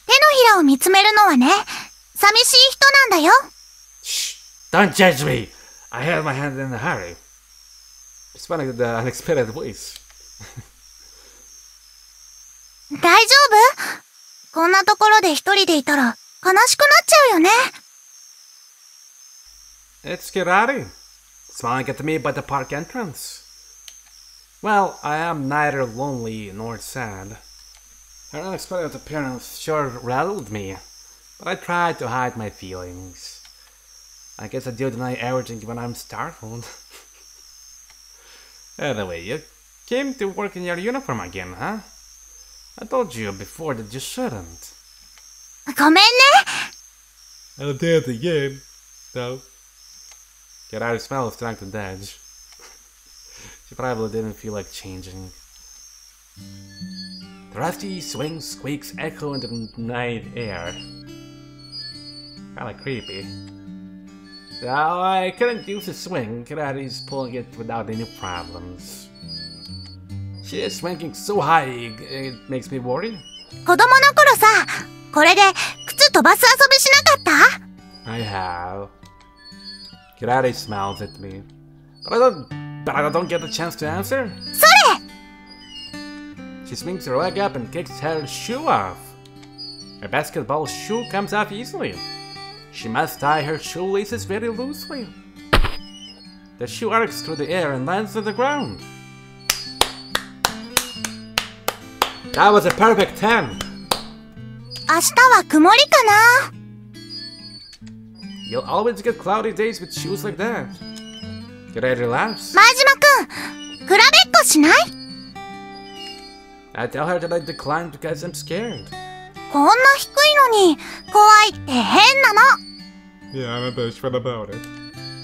手のひらを見つめるのはね、寂しい人なんだよ。 Shh! Don't judge me! I held my hand in a hurry. Responding to the unexpected voice. 大丈夫？こんなところで一人でいたら悲しくなっちゃうよね。 It's Kirari, smiling at me by the park entrance. Well, I am neither lonely nor sad. Her unexpected appearance sure rattled me, but I tried to hide my feelings. I guess I do deny everything when I'm startled. Anyway, you came to work in your uniform again, huh? I told you before that you shouldn't. ごめんね。 I'll do it again, though. Kirari's smile was trying to dodge. She probably didn't feel like changing. The rusty swing squeaks echo in the night air. Kinda creepy. Now, I couldn't use the swing. Kirari's pulling it without any problems. She is swinging so high, it makes me worry. 子供の頃さ、これで靴飛ばす遊びしなかった？ I have. Kirari smiles at me. But I don't get a chance to answer. それ！ She swings her leg up and kicks her shoe off. Her basketball shoe comes off easily. She must tie her shoelaces very loosely. The shoe arcs through the air and lands on the ground. That was a perfect 10. 明日は曇りかな？ You'll always get cloudy days with shoes like that. Kirari laughs. 前島くん、比べっこしない？ I tell her that I declined because I'm scared. こんな低いのに怖いって変なの。 Yeah, I'm a bitch about it.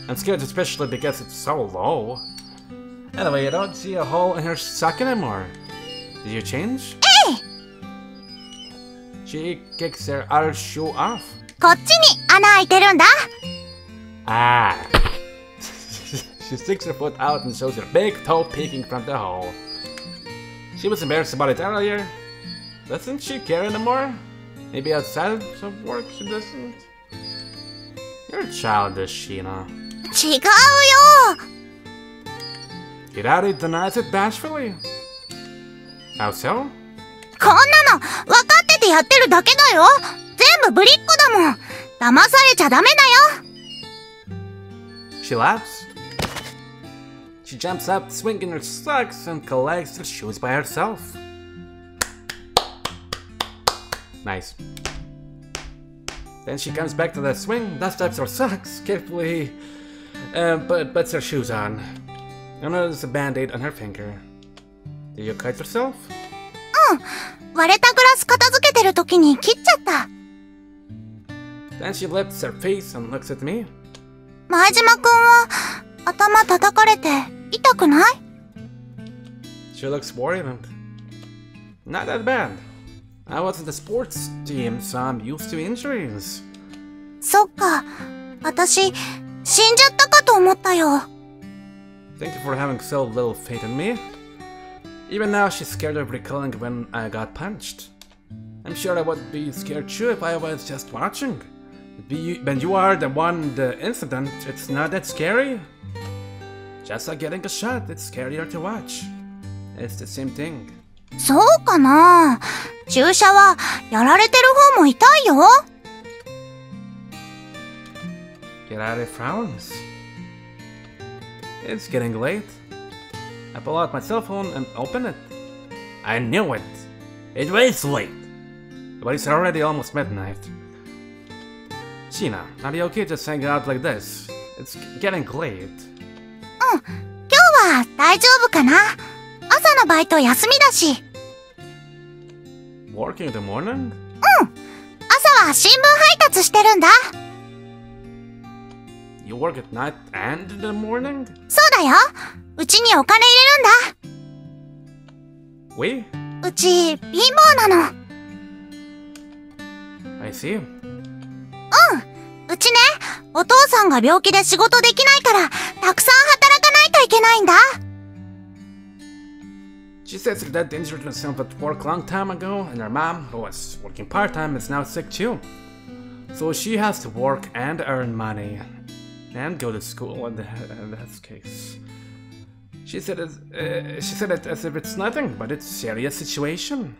I'm scared especially because it's so low. Anyway, I don't see a hole in her sock anymore. Did you change? Hey! She kicks her other shoe off. こっちに穴開いてるんだ。 Ah! She sticks her foot out and shows her big toe peeking from the hole. She was embarrassed about it earlier. Doesn't she care anymore? Maybe outside of work she doesn't? You're childish, Sheena. 違うよ。 Kirari denies it bashfully. How so? こんなの分かっててやってるだけだよ。全部ぶりっ子だもん。騙されちゃダメだよ。 She laughs. She jumps up, swinging her socks, and collects her shoes by herself. Nice. Then she comes back to the swing, dusts up her socks carefully, but puts her shoes on. And there's a band-aid on her finger. Did you cut yourself? 割れたグラス片付けてる時に切っちゃった。Then she lifts her face and looks at me. 前島くんは頭叩かれて痛くない？ She looks worried and not that bad. I was in the sports team, so I'm used to injuries. そっか、私死んじゃったかと思ったよ。Thank you for having so little faith in me. Even now, she's scared of recalling when I got punched. I'm sure I would be scared too if I was just watching. When you are the one in the incident, it's not that scary. Just like getting a shot, it's scarier to watch. It's the same thing. そうかな。注射はやられてる方も痛いよ。Kirari frowns. It's getting late. I pull out my cell phone and open it. I knew it. It was late. But it's already almost midnight. Sheena, are you okay just hanging out like this? It's getting late. 今日は大丈夫かな。朝のバイト休みだし。Working in the morning? 朝は新聞配達してるんだ。You work at night and in the morning? そうだよ。うちにお金入れるんだ。We? うち貧乏なの。I see. うちね、お父さんが病気で仕事できないから、たくさん働かないといけないんだ。She says her dad injured himself at work a long time ago, and her mom, who was working part-time, is now sick too. So she has to work and earn money. And go to school in that case. She said it as if it's nothing, but it's a serious situation.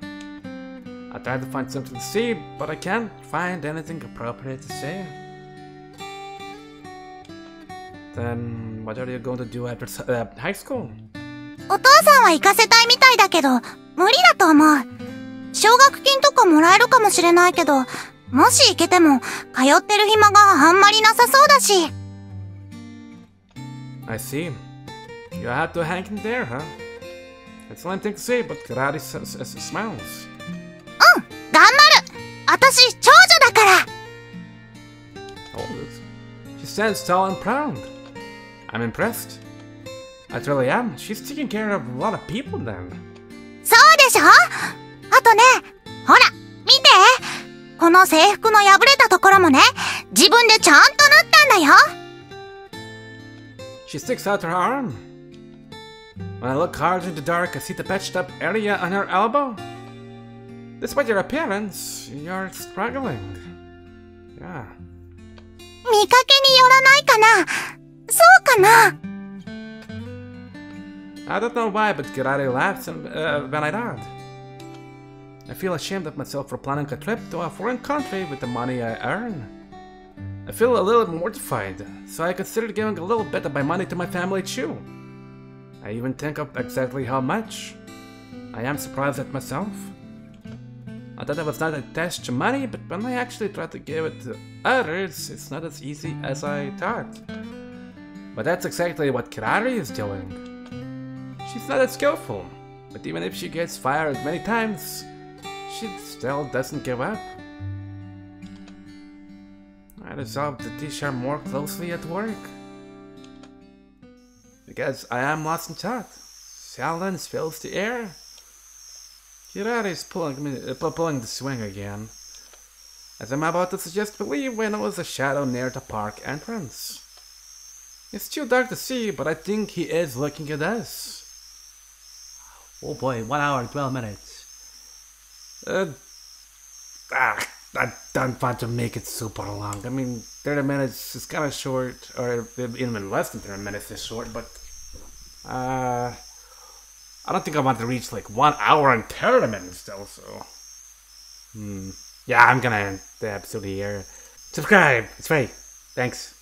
I tried to find something to say, but I can't find anything appropriate to say. Then what are you going to do after high school? お父さんは行かせたいみたいだけど、無理だと思う。奨学金とかもらえるかもしれないけど、もし行けても、通ってる暇があんまりなさそうだし。I see. You have to hang in there, huh? That's the only thing to say, but Karate smiles. 頑張る。私、長女だから。Oh, she stands tall and proud. I'm impressed. I truly am. She's taking care of a lot of people then. そうでしょ？あとね、ほら、見て。この制服の破れたところもね、自分でちゃんと縫ったんだよ。She sticks out her arm. When I look hard in the dark, I see the patched up area on her elbow. Despite your appearance, you're struggling. Yeah. 見かけによらないかな。そうかな。I don't know why, but Karate laughs when I nod. I feel ashamed of myself for planning a trip to a foreign country with the money I earn. I feel a little mortified, so I considered giving a little bit of my money to my family too. I even think of exactly how much. I am surprised at myself. I thought I was not attached to money, but when I actually try to give it to others, it's not as easy as I thought. But that's exactly what Kirari is doing. She's not that skillful, but even if she gets fired many times, she still doesn't give up. I resolved to teach her more closely at work. Because I am lost in thought. Silence fills the air. Kirari is pulling the swing again. As I'm about to suggest believe when I was a shadow near the park entrance. It's too dark to see, but I think he is looking at us. Oh boy, 1 hour and 12 minutes. I don't want to make it super long. I mean, 30 minutes is kind of short, or even less than 30 minutes is short, but I don't think I want to reach like 1 hour and 30 minutes still, so yeah, I'm gonna end the episode here. Subscribe, it's free. Thanks.